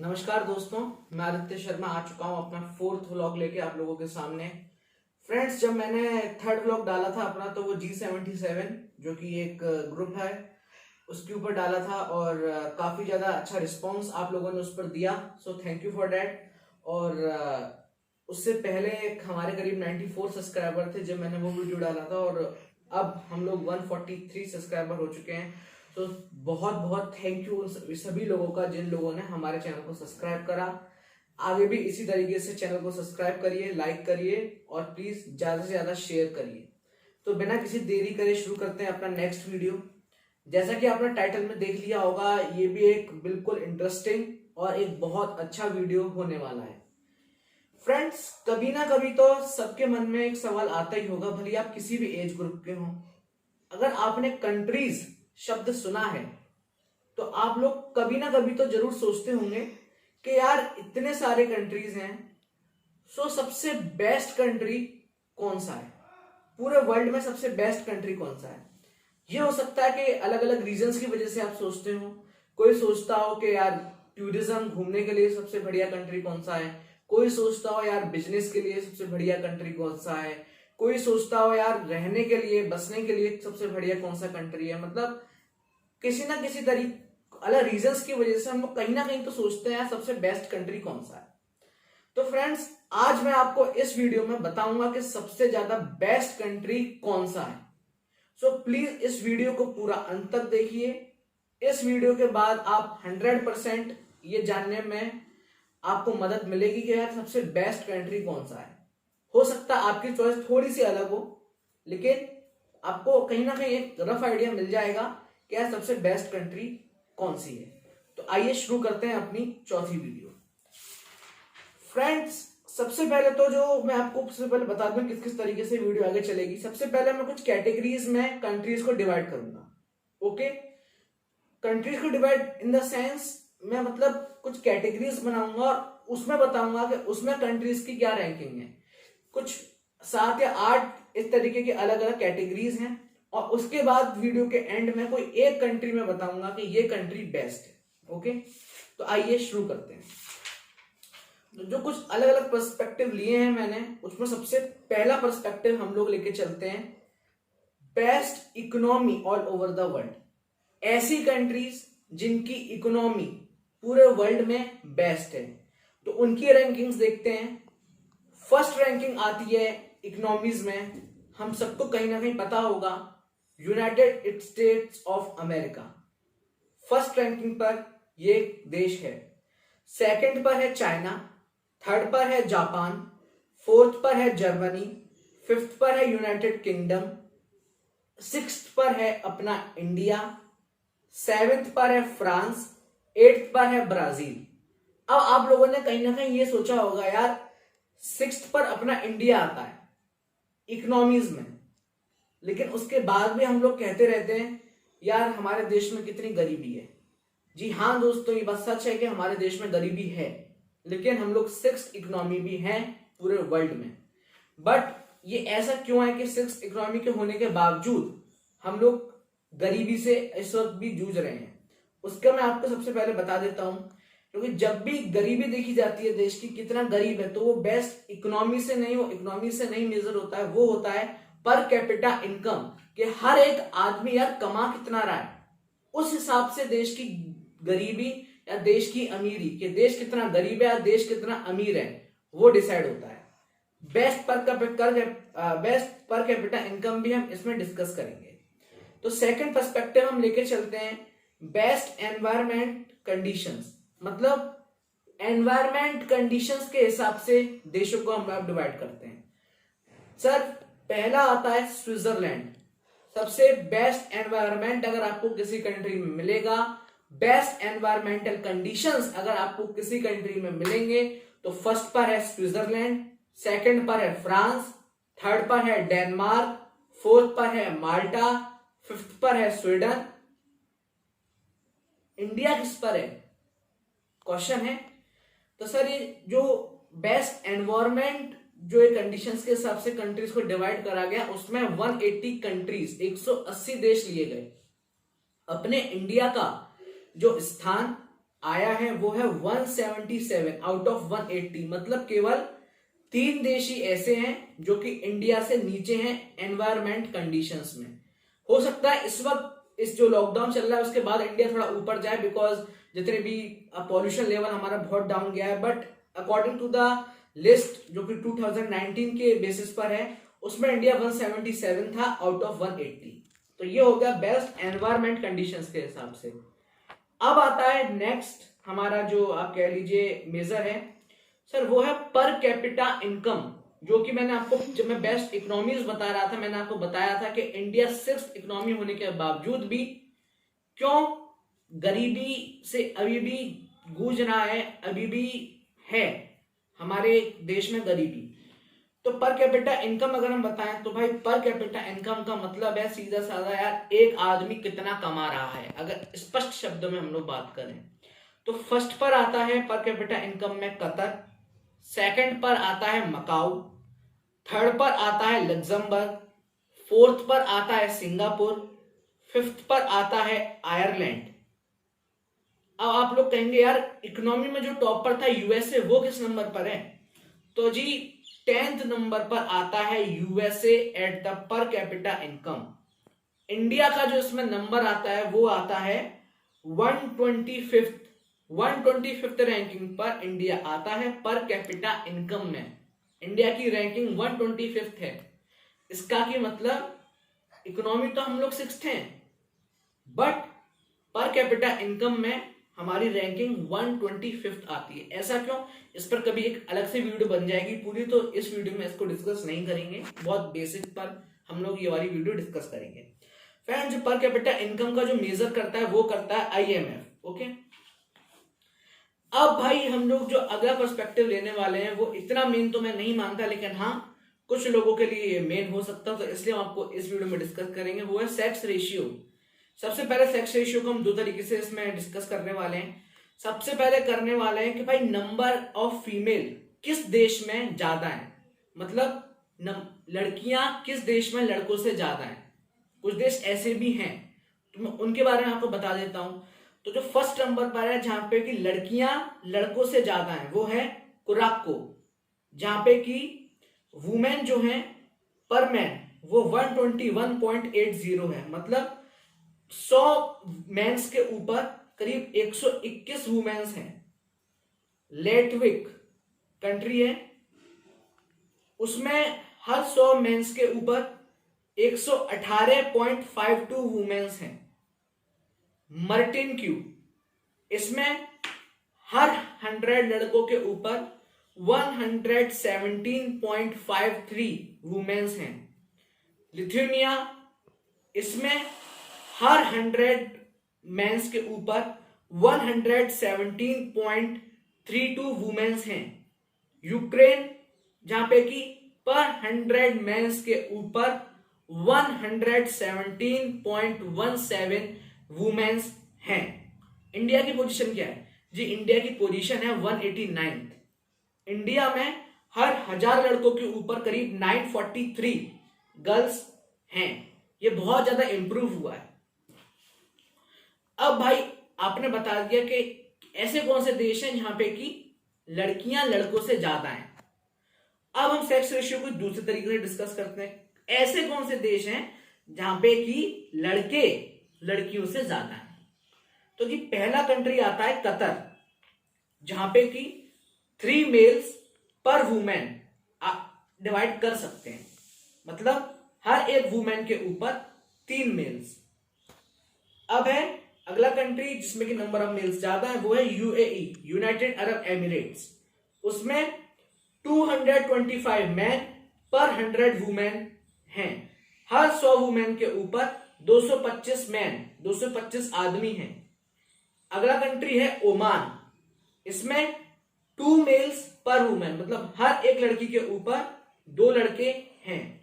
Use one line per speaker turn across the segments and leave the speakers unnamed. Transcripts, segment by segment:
नमस्कार दोस्तों, मैं आदित्य शर्मा आ चुका हूं अपना फोर्थ व्लॉग लेके आप लोगों के सामने। फ्रेंड्स, जब मैंने थर्ड व्लॉग डाला था अपना तो वो G77 जो कि एक ग्रुप है उसके ऊपर डाला था और काफ़ी ज़्यादा अच्छा रिस्पांस आप लोगों ने उस पर दिया, so thank you for that. और उससे पहले हमारे करीब 94 सब्सक्राइबर थे जब मैंने वो वीडियो डाला था और अब हम लोग 143 सब्सक्राइबर हो चुके हैं। तो बहुत बहुत थैंक यू सभी लोगों का जिन लोगों ने हमारे चैनल को सब्सक्राइब करा। आगे भी इसी तरीके से चैनल को सब्सक्राइब करिए, लाइक करिए और प्लीज ज्यादा से ज्यादा शेयर करिए। तो बिना किसी देरी करे शुरू करते हैं अपना नेक्स्ट वीडियो। जैसा कि आपने टाइटल में देख लिया होगा, ये भी एक बिल्कुल इंटरेस्टिंग और एक बहुत अच्छा वीडियो होने वाला है। फ्रेंड्स, कभी ना कभी तो सबके मन में एक सवाल आता ही होगा, भले आप किसी भी एज ग्रुप के हों। अगर आपने कंट्रीज शब्द सुना है तो आप लोग कभी ना कभी तो जरूर सोचते होंगे कि यार इतने सारे कंट्रीज हैं, सो सबसे बेस्ट कंट्री कौन सा है, पूरे वर्ल्ड में सबसे बेस्ट कंट्री कौन सा है। ये हो सकता है कि अलग अलग रीजंस की वजह से आप सोचते हो। कोई सोचता हो कि यार टूरिज्म घूमने के लिए सबसे बढ़िया कंट्री कौन सा है, कोई सोचता हो यार बिजनेस के लिए सबसे बढ़िया कंट्री कौन सा है, कोई सोचता हो यार रहने के लिए बसने के लिए सबसे बढ़िया कौन सा कंट्री है। मतलब किसी ना किसी तरीके अलग रीजंस की वजह से हम लोग कहीं ना कहीं तो सोचते हैं सबसे बेस्ट कंट्री कौन सा है। तो फ्रेंड्स, आज मैं आपको इस वीडियो में बताऊंगा कि सबसे ज्यादा बेस्ट कंट्री कौन सा है। सो प्लीज इस वीडियो को पूरा अंत तक देखिए। इस वीडियो के बाद आप 100% ये जानने में आपको मदद मिलेगी कि यार सबसे बेस्ट कंट्री कौन सा है। हो सकता है आपकी चॉइस थोड़ी सी अलग हो, लेकिन आपको कहीं ना कहीं एक रफ आइडिया मिल जाएगा कि यार सबसे बेस्ट कंट्री कौन सी है। तो आइए शुरू करते हैं अपनी चौथी वीडियो। फ्रेंड्स, सबसे पहले तो जो मैं आपको सबसे पहले बता दूं किस किस तरीके से वीडियो आगे चलेगी। सबसे पहले मैं कुछ कैटेगरीज में कंट्रीज को डिवाइड करूंगा। ओके, कंट्रीज को डिवाइड इन द सेंस मैं मतलब कुछ कैटेगरीज बनाऊंगा और उसमें बताऊंगा कि उसमें कंट्रीज की क्या रैंकिंग है। कुछ 7 या 8 इस तरीके के अलग अलग कैटेगरीज हैं और उसके बाद वीडियो के एंड में कोई एक कंट्री में बताऊंगा कि ये कंट्री बेस्ट है। ओके, तो आइए शुरू करते हैं। तो जो कुछ अलग अलग पर्सपेक्टिव लिए हैं मैंने, उसमें सबसे पहला पर्सपेक्टिव हम लोग लेके चलते हैं best economy all over the world. ऐसी कंट्रीज जिनकी इकोनॉमी पूरे वर्ल्ड में बेस्ट है, तो उनकी रैंकिंग्स देखते हैं। फर्स्ट रैंकिंग आती है इकोनॉमीज में, हम सबको कहीं ना कहीं पता होगा, United states of America first ranking पर ये देश है। सेकंड पर है चाइना, थर्ड पर है जापान, फोर्थ पर है जर्मनी, फिफ्थ पर है यूनाइटेड किंगडम, सिक्स्थ पर है अपना इंडिया, सेवेंथ पर है फ्रांस, एट्थ पर है ब्राजील। अब आप लोगों ने कहीं ना कहीं ये सोचा होगा यार सिक्स्थ पर अपना इंडिया आता है इकोनॉमीज में, लेकिन उसके बाद भी हम लोग कहते रहते हैं यार हमारे देश में कितनी गरीबी है। जी हाँ दोस्तों, ये बात सच है कि हमारे देश में गरीबी है, लेकिन हम लोग सिक्स्थ इकोनॉमी भी हैं पूरे वर्ल्ड में। बट ये ऐसा क्यों है कि सिक्स्थ इकोनॉमी के होने के बावजूद हम लोग गरीबी से इस वक्त भी जूझ रहे हैं? उसका मैं आपको सबसे पहले बता देता हूं। क्योंकि जब भी गरीबी देखी जाती है देश की कितना गरीब है, तो वो बेस्ट इकोनॉमी से नहीं, वो इकोनॉमी से नहीं मेजर होता है, वो होता है पर कैपिटा इनकम, कि हर एक आदमी यार कमा कितना रहा है, उस हिसाब से देश की गरीबी या देश की अमीरी, कि देश कितना गरीब है या देश कितना अमीर है, वो डिसाइड होता है। बेस्ट पर कैपिटा इनकम भी हम इसमें डिस्कस करेंगे। तो सेकंड पर्सपेक्टिव हम लेके चलते हैं बेस्ट एनवायरमेंट कंडीशंस। मतलब एनवायरमेंट कंडीशंस के हिसाब से देशों को हम लोग डिवाइड करते हैं। सर, पहला आता है स्विट्जरलैंड। सबसे बेस्ट एनवायरमेंट अगर आपको किसी कंट्री में मिलेगा, बेस्ट एनवायरमेंटल कंडीशंस अगर आपको किसी कंट्री में मिलेंगे, तो फर्स्ट पर है स्विट्जरलैंड, सेकंड पर है फ्रांस, थर्ड पर है डेनमार्क, फोर्थ पर है माल्टा, फिफ्थ पर है स्वीडन। इंडिया किस पर है, क्वेश्चन है। तो सर ये जो बेस्ट एनवायरमेंट जो ये कंडीशंस के हिसाब से कंट्रीज को डिवाइड करा गया, उसमें 180 कंट्रीज 180 देश लिए गए। अपने इंडिया का जो स्थान आया है वो है 177 आउट ऑफ 180, मतलब केवल 3 देश ही ऐसे हैं जो कि इंडिया से नीचे हैं एनवायरमेंट कंडीशंस में। हो सकता है इस वक्त इस जो लॉकडाउन चल रहा है उसके बाद इंडिया थोड़ा ऊपर जाए, बिकॉज जितने भी पॉल्यूशन लेवल हमारा बहुत डाउन गया है, but according to the list जो कि 2019 के बेसिस पर है उसमें इंडिया 177 था आउट ऑफ 180। तो ये हो गया बेस्ट एनवायरमेंट कंडीशंस के हिसाब से। अब आता है नेक्स्ट हमारा जो आप कह लीजिए मेजर है सर, वो है पर कैपिटा इनकम, जो कि मैंने आपको जब मैं बेस्ट इकोनॉमीज बता रहा था मैंने आपको बताया था कि इंडिया 6th इकोनॉमी होने के बावजूद भी क्यों गरीबी से अभी भी गूंज रहा है, अभी भी है हमारे देश में गरीबी। तो पर कैपिटा इनकम अगर हम बताएं तो भाई पर कैपिटा इनकम का मतलब है सीधा साधा यार एक आदमी कितना कमा रहा है, अगर स्पष्ट शब्दों में हम लोग बात करें तो फर्स्ट पर आता है पर कैपिटा इनकम में कतर, सेकंड पर आता है मकाऊ, थर्ड पर आता है लग्जमबर्ग, फोर्थ पर आता है सिंगापुर, फिफ्थ पर आता है आयरलैंड। अब आप लोग कहेंगे यार इकोनॉमी में जो टॉप पर था यूएसए वो किस नंबर पर है, तो जी 10th नंबर पर आता है USA at the per capita income. India का जो इसमें नंबर आता है वो आता है 125th रैंकिंग पर इंडिया आता है पर कैपिटा इनकम में। इंडिया की रैंकिंग 125th है, इसका की मतलब इकोनॉमी तो हम लोग 6th हैं, बट पर कैपिटा इनकम में हमारी रैंकिंग 125th आती है। ऐसा क्यों, इस पर कभी एक अलग से वीडियो बन जाएगी पूरी, तो इस वीडियो में इसको डिस्कस नहीं करेंगे, बहुत बेसिक पर हम लोग ये वाली वीडियो डिस्कस करेंगे। फ्रेंड्स, जो पर कैपिटा इनकम का जो मेजर करता है वो करता है आईएमएफ। ओके, अब भाई हम लोग जो अगला पर्सपेक्टिव लेने वाले हैं वो इतना मेन तो मैं नहीं मानता, लेकिन हाँ कुछ लोगों के लिए ये मेन हो सकता है, तो इसलिए हम आपको इस वीडियो में डिस्कस करेंगे। वो है सेक्स रेशियो। सबसे पहले सेक्स रेशियो को हम दो तरीके से इसमें डिस्कस करने वाले हैं। सबसे पहले करने वाले हैं कि भाई नंबर ऑफ फीमेल किस देश में ज्यादा है, मतलब लड़कियां किस देश में लड़कों से ज्यादा है। कुछ देश ऐसे भी हैं तो मैं उनके बारे में आपको बता देता हूं। तो जो फर्स्ट नंबर पर है जहां पे कि लड़कियां लड़कों से ज्यादा है वो है कुराको, जहां पे कि वुमेन जो है पर मैन वो 121.80 है, मतलब 100 मेंस के ऊपर करीब 121 वुमेन्स हैं। लेटविक कंट्री है, उसमें हर 100 मेंस के ऊपर 118.52 वुमेन्स हैं। मार्टिन क्यू, इसमें हर 100 लड़कों के ऊपर 117.53 वुमेन्स हैं। लिथुआनिया, इसमें हर 100 मेंस के ऊपर 117.32 वुमेन्स हैं। यूक्रेन, जहां पे कि पर 100 मेंस के ऊपर 117.17 वुमेन्स हैं। इंडिया की पोजीशन क्या है जी? इंडिया की पोजीशन है 189th। इंडिया में हर 1000 लड़कों के ऊपर करीब 943 गर्ल्स हैं। ये बहुत ज्यादा इंप्रूव हुआ है। अब भाई आपने बता दिया कि ऐसे कौन से देश हैं जहां पे कि लड़कियां लड़कों से ज्यादा हैं। अब हम सेक्स रेशियो को दूसरे तरीके से डिस्कस करते हैं। ऐसे कौन से देश हैं जहां पे कि लड़के लड़कियों से ज्यादा हैं। तो कि पहला कंट्री आता है कतर, जहां पे कि 3 मेल्स पर वुमेन आप डिवाइड कर सकते हैं, मतलब हर एक वुमेन के ऊपर 3 मेल्स। अब है अगला कंट्री जिसमें कि नंबर ऑफ मेल्स ज्यादा है, वो है यूएई, यूनाइटेड अरब एमिरेट्स। उसमें 225 मैन पर 100 वुमेन हैं। हर 100 वुमेन के ऊपर 225 मैन, 225 आदमी हैं। अगला कंट्री है ओमान, इसमें 2 मेल्स पर वुमेन, मतलब हर एक लड़की के ऊपर 2 लड़के हैं।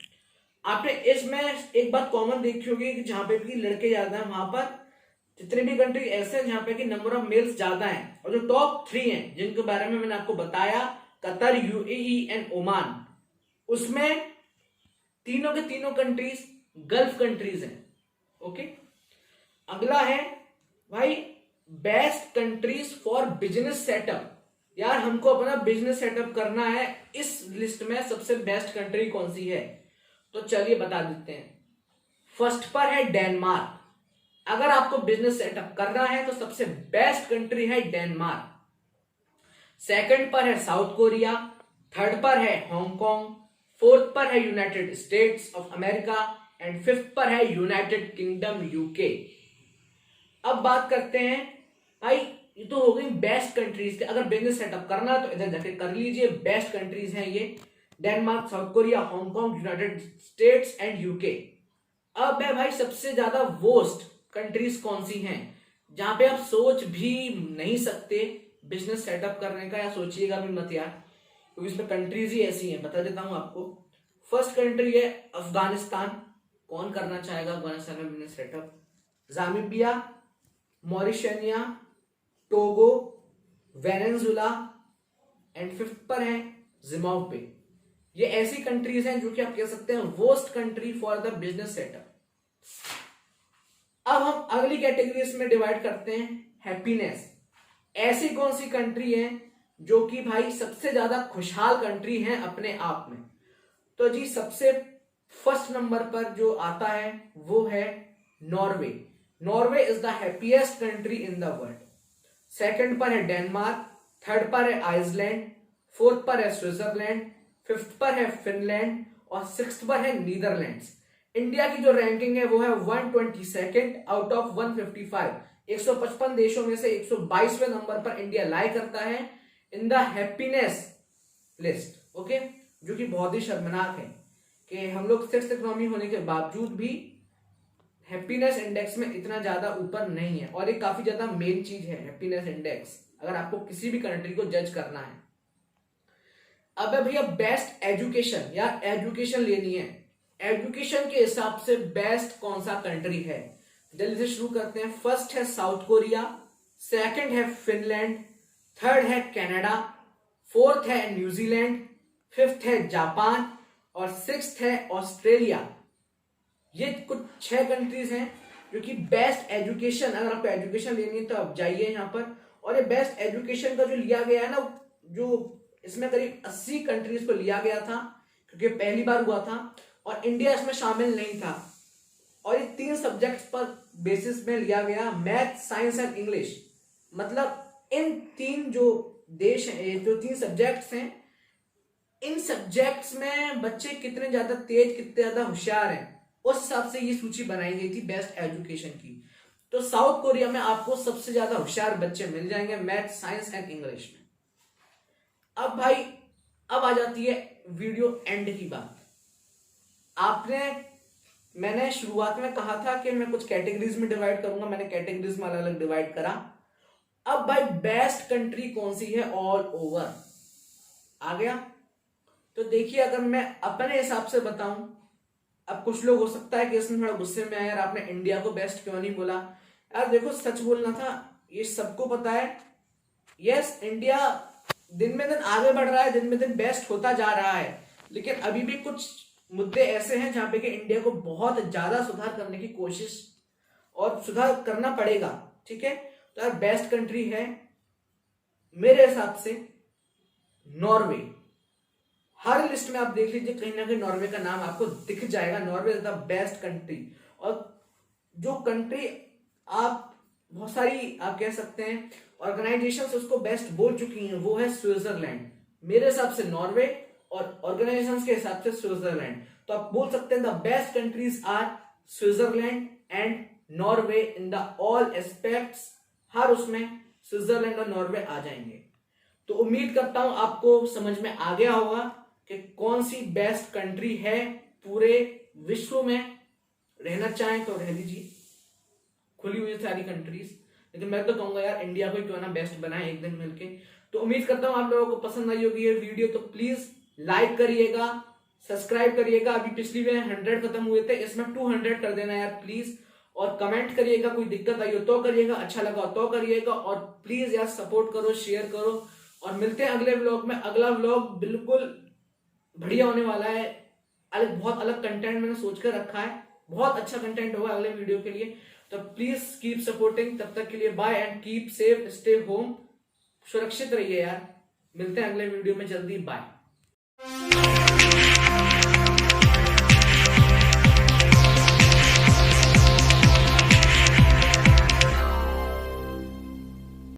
आपने इसमें एक बात कॉमन देखी होगी कि जहां पे भी लड़के ज्यादा हैं वहां पर जितने भी कंट्री ऐसे हैं जहां पे कि नंबर ऑफ मेल्स ज्यादा हैं, और जो टॉप 3 हैं जिनके बारे में मैंने आपको बताया, कतर, यूएई एंड ओमान, उसमें तीनों के तीनों कंट्रीज गल्फ कंट्रीज हैं। ओके, अगला है भाई best countries for business setup. यार हमको अपना बिजनेस सेटअप करना है, इस लिस्ट में सबसे बेस्ट कंट्री कौन सी है? तो चलिए बता देते हैं। फर्स्ट पर है डेनमार्क। अगर आपको बिजनेस सेटअप करना है तो सबसे बेस्ट कंट्री है डेनमार्क। सेकंड पर है साउथ कोरिया, थर्ड पर है हांगकांग, फोर्थ पर है United states of America and fifth पर है यूनाइटेड किंगडम यूके। अब बात करते हैं भाई, ये तो हो गई बेस्ट कंट्रीज के। अगर बिजनेस सेटअप करना है तो इधर जाके कर लीजिए, बेस्ट कंट्रीज हैं ये, Denmark, south Korea, Hong Kong, United states and UK. अब है भाई सबसे ज्यादा वर्स्ट कंट्रीज कौन सी हैं, जहां पे आप सोच भी नहीं सकते बिजनेस सेटअप करने का, या सोचिएगा भी मत यार, क्योंकि इसमें कंट्रीज ही ऐसी हैं। बता देता हूं आपको। फर्स्ट कंट्री है अफगानिस्तान। कौन करना चाहेगा अफगानिस्तान में business setup? Zambia, Mauritania, Togo, Venezuela and fifth पर है जिम्बाब्वे। ये ऐसी कंट्रीज हैं जो कि आप कह सकते हैं worst country for the business setup. अब हम अगली कैटेगरीज में डिवाइड करते हैं हैप्पीनेस। ऐसी कौन सी कंट्री है जो कि भाई सबसे ज्यादा खुशहाल कंट्री है अपने आप में? तो जी सबसे फर्स्ट नंबर पर जो आता है वो है Norway. Norway is the happiest country in the world. Second पर है डेनमार्क, थर्ड पर है आइसलैंड, फोर्थ पर है स्विट्जरलैंड, फिफ्थ पर है फिनलैंड और सिक्स्थ पर है नीदरलैंड्स। इंडिया की जो रैंकिंग है वो है 122 आउट ऑफ 155। 155 देशों में से 122वें नंबर पर इंडिया लाई करता है in the happiness list. Okay, जो कि बहुत ही शर्मनाक है कि हम लोग सिक्स्थ इकोनॉमी होने के बावजूद भी हैप्पीनेस इंडेक्स में इतना ज्यादा ऊपर नहीं है। और ये काफी ज्यादा मेन चीज है हैप्पीनेस इंडेक्स, अगर आपको किसी भी कंट्री को जज करना है। अब है भैया बेस्ट एजुकेशन, या एजुकेशन लेनी है, एजुकेशन के हिसाब से बेस्ट कौन सा कंट्री है? जल्दी से शुरू करते हैं। फर्स्ट है साउथ कोरिया, सेकंड है फिनलैंड, थर्ड है कनाडा, फोर्थ है न्यूजीलैंड, फिफ्थ है जापान और सिक्स्थ है ऑस्ट्रेलिया। ये कुछ 6 कंट्रीज हैं जो कि बेस्ट एजुकेशन, अगर आपको एजुकेशन लेनी है तो आप जाइए यहाँ पर। और ये बेस्ट एजुकेशन का जो लिया गया है ना, जो इसमें करीब 80 कंट्रीज को लिया गया था, क्योंकि पहली बार हुआ था और इंडिया इसमें शामिल नहीं था। और ये 3 सब्जेक्ट्स पर बेसिस में लिया गया, मैथ, साइंस एंड इंग्लिश। मतलब इन 3 जो देश हैं, जो 3 सब्जेक्ट्स हैं, इन सब्जेक्ट्स में बच्चे कितने ज्यादा तेज, कितने ज्यादा होशियार हैं, उस हिसाब से ये सूची बनाई गई थी बेस्ट एजुकेशन की। तो साउथ कोरिया में आपको सबसे ज्यादा होशियार बच्चे मिल जाएंगे मैथ, साइंस एंड इंग्लिश में। अब भाई अब आ जाती है वीडियो एंड की बात। मैंने शुरुआत में कहा था कि मैं कुछ कैटेगरीज में डिवाइड करूंगा, मैंने कैटेगरीज में अलग अलग डिवाइड करा। अब भाई बेस्ट कंट्री कौन सी है ऑल ओवर आ गया। तो देखिए, अगर मैं अपने हिसाब से बताऊं, अब कुछ लोग हो सकता है कि इसमें थोड़ा गुस्से में आए, यार आपने इंडिया को बेस्ट क्यों नहीं बोला? यार देखो, सच बोलना था, ये सबको पता है। यस, इंडिया दिन में दिन आगे बढ़ रहा है, दिन में दिन बेस्ट होता जा रहा है, लेकिन अभी भी कुछ मुद्दे ऐसे हैं जहां पे कि इंडिया को बहुत ज्यादा सुधार करने की कोशिश और सुधार करना पड़ेगा। ठीक है, तो यार बेस्ट कंट्री है मेरे हिसाब से नॉर्वे। हर लिस्ट में आप देख लीजिए, कहीं ना कहीं नॉर्वे का नाम आपको दिख जाएगा। Norway is the best country. और जो कंट्री आप बहुत सारी आप कह सकते हैं ऑर्गेनाइजेशन उसको बेस्ट बोल चुकी हैं, वो है स्विट्जरलैंड। मेरे हिसाब से नॉर्वे और ऑर्गेनाइजेशंस के हिसाब से स्विट्जरलैंड। तो आप बोल सकते हैं the best countries are Switzerland and Norway in the all aspects. हर उसमें स्विट्जरलैंड और नॉर्वे आ जाएंगे। तो उम्मीद करता हूं आपको समझ में आ गया होगा कि कौन सी बेस्ट कंट्री है पूरे विश्व में। रहना चाहें तो रह लीजिए, खुली हुई सारी कंट्रीज, लेकिन मैं तो कहूंगा यार इंडिया को क्यों ना बेस्ट बनाए एक दिन मिलके। तो उम्मीद करता हूं आप लोगों को पसंद आई होगी ये वीडियो। तो प्लीज लाइक करिएगा, सब्सक्राइब करिएगा। अभी पिछली में 100 खत्म हुए थे, इसमें 200 कर देना यार प्लीज। और कमेंट करिएगा, कोई दिक्कत आई हो तो करिएगा, अच्छा लगा तो करिएगा। और प्लीज यार सपोर्ट करो, शेयर करो। और मिलते हैं अगले व्लॉग में। अगला व्लॉग बिल्कुल बढ़िया होने वाला है, बहुत अलग कंटेंट मैंने सोच कर रखा है। बहुत अच्छा कंटेंट होगा अगले वीडियो के लिए। तो प्लीज कीप सपोर्टिंग। तब तक के लिए bye and keep safe, stay home, सुरक्षित रहिए यार। मिलते हैं अगले वीडियो में जल्दी, बाय।